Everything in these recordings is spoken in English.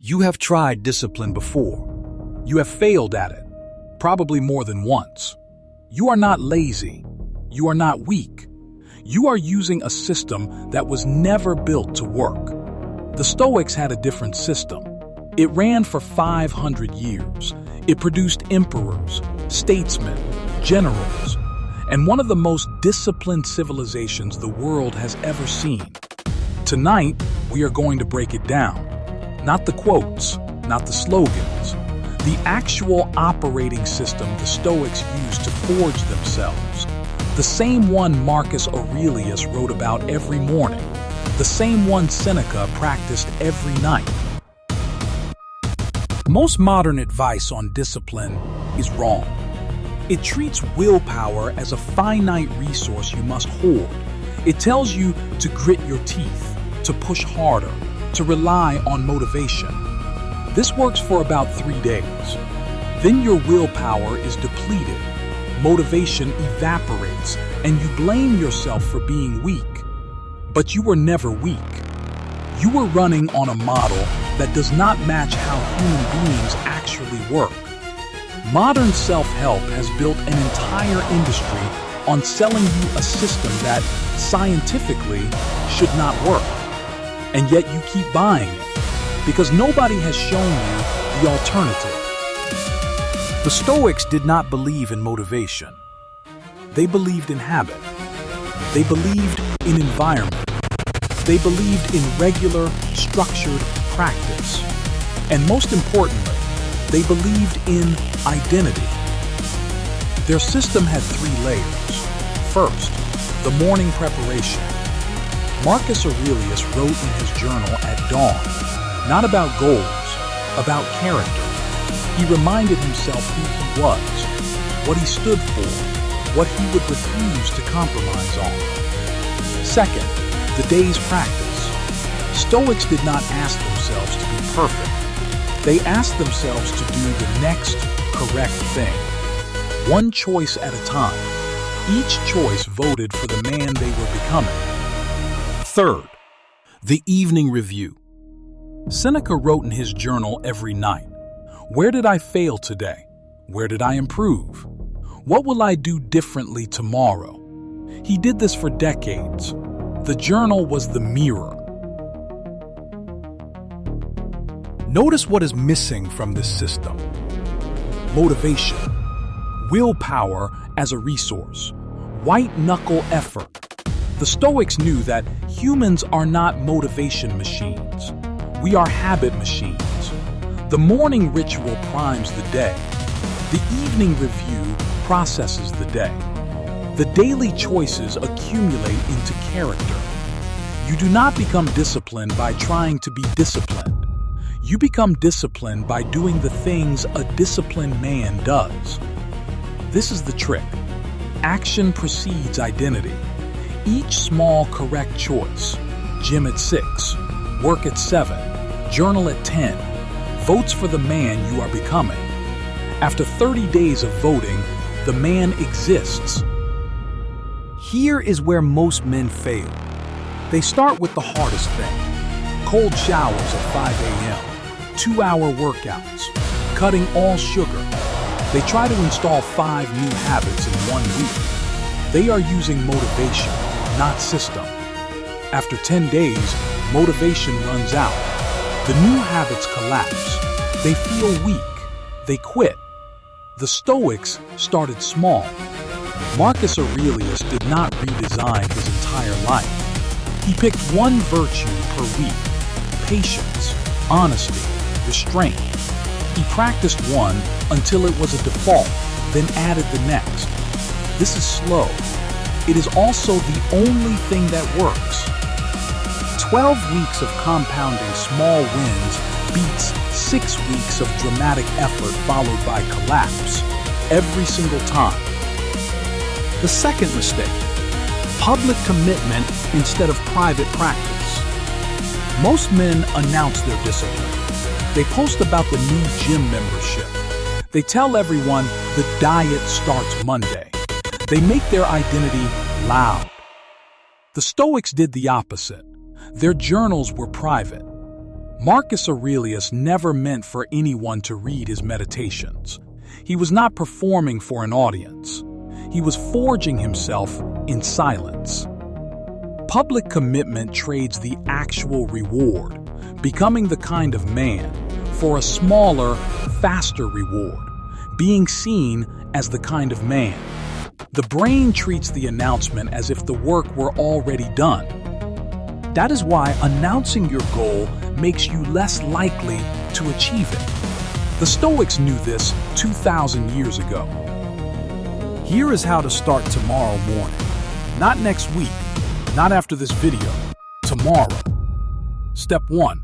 You have tried discipline before. You have failed at it, probably more than once. You are not lazy. You are not weak. You are using a system that was never built to work. The Stoics had a different system. It ran for 500 years. It produced emperors, statesmen, generals, and one of the most disciplined civilizations the world has ever seen. Tonight, we are going to break it down. Not the quotes, not the slogans, the actual operating system the Stoics used to forge themselves. The same one Marcus Aurelius wrote about every morning. The same one Seneca practiced every night. Most modern advice on discipline is wrong. It treats willpower as a finite resource you must hoard. It tells you to grit your teeth, to push harder, to rely on motivation. This works for about 3 days. Then your willpower is depleted, motivation evaporates, and you blame yourself for being weak. But you were never weak. You were running on a model that does not match how human beings actually work. Modern self-help has built an entire industry on selling you a system that, scientifically, should not work. And yet you keep buying it, because nobody has shown you the alternative. The Stoics did not believe in motivation. They believed in habit. They believed in environment. They believed in regular, structured practice. And most importantly, they believed in identity. Their system had 3 layers. First, the morning preparation. Marcus Aurelius wrote in his journal at dawn, not about goals, about character. He reminded himself who he was, what he stood for, what he would refuse to compromise on. Second, the day's practice. Stoics did not ask themselves to be perfect. They asked themselves to do the next correct thing, one choice at a time. Each choice voted for the man they were becoming. Third, the evening review. Seneca wrote in his journal every night, "Where did I fail today? Where did I improve? What will I do differently tomorrow?" He did this for decades. The journal was the mirror. Notice what is missing from this system. Motivation, willpower as a resource, white-knuckle effort. The Stoics knew that humans are not motivation machines. We are habit machines. The morning ritual primes the day. The evening review processes the day. The daily choices accumulate into character. You do not become disciplined by trying to be disciplined. You become disciplined by doing the things a disciplined man does. This is the trick. Action precedes identity. Each small correct choice, gym at 6, work at 7, journal at 10, votes for the man you are becoming. After 30 days of voting, the man exists. Here is where most men fail. They start with the hardest thing. Cold showers at 5 a.m., 2-hour workouts, cutting all sugar. They try to install 5 new habits in 1 week. They are using motivation, not system. After 10 days, motivation runs out. The new habits collapse. They feel weak. They quit. The Stoics started small. Marcus Aurelius did not redesign his entire life. He picked 1 virtue per week: patience, honesty, restraint. He practiced 1 until it was a default, then added the next. This is slow. It is also the only thing that works. 12 weeks of compounding small wins beats 6 weeks of dramatic effort followed by collapse, every single time. The second mistake: public commitment instead of private practice. Most men announce their discipline. They post about the new gym membership. They tell everyone the diet starts Monday. They make their identity loud. The Stoics did the opposite. Their journals were private. Marcus Aurelius never meant for anyone to read his meditations. He was not performing for an audience. He was forging himself in silence. Public commitment trades the actual reward, becoming the kind of man, for a smaller, faster reward, being seen as the kind of man. The brain treats the announcement as if the work were already done. That is why announcing your goal makes you less likely to achieve it. The Stoics knew this 2,000 years ago. Here is how to start tomorrow morning. Not next week, not after this video, tomorrow. Step 1.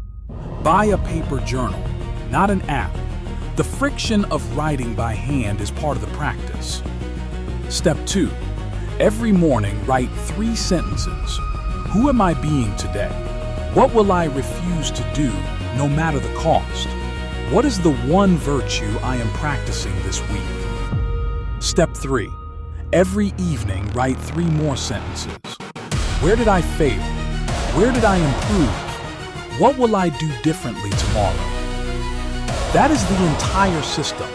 Buy a paper journal, not an app. The friction of writing by hand is part of the practice. Step 2. Every morning, write 3 sentences. Who am I being today? What will I refuse to do, no matter the cost? What is the one virtue I am practicing this week? Step 3. Every evening, write 3 more sentences. Where did I fail? Where did I improve? What will I do differently tomorrow? That is the entire system.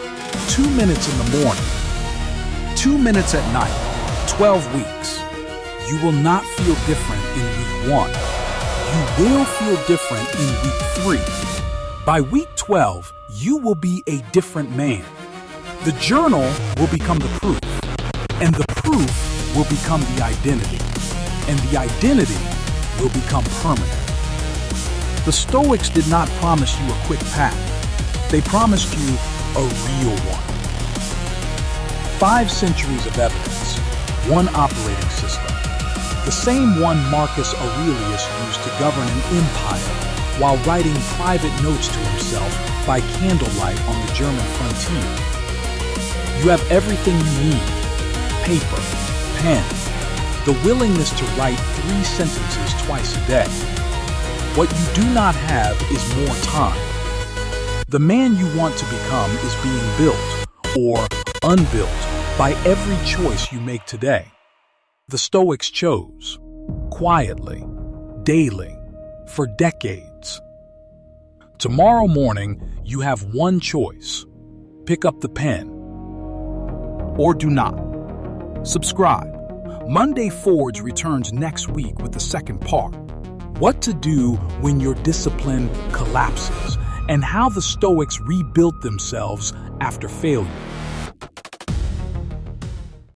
2 minutes in the morning, 2 minutes at night, 12 weeks. You will not feel different in week 1. You will feel different in week 3. By week 12, you will be a different man. The journal will become the proof, and the proof will become the identity, and the identity will become permanent. The Stoics did not promise you a quick path. They promised you a real one. 5 centuries of evidence, 1 operating system. The same one Marcus Aurelius used to govern an empire while writing private notes to himself by candlelight on the German frontier. You have everything you need: paper, pen, the willingness to write 3 sentences twice a day. What you do not have is more time. The man you want to become is being built, or unbuilt, by every choice you make today. The Stoics chose, quietly, daily, for decades. Tomorrow morning, you have one choice: pick up the pen, or do not. Subscribe. Monday Forge returns next week with the second part. What to do when your discipline collapses, and how the Stoics rebuilt themselves after failure.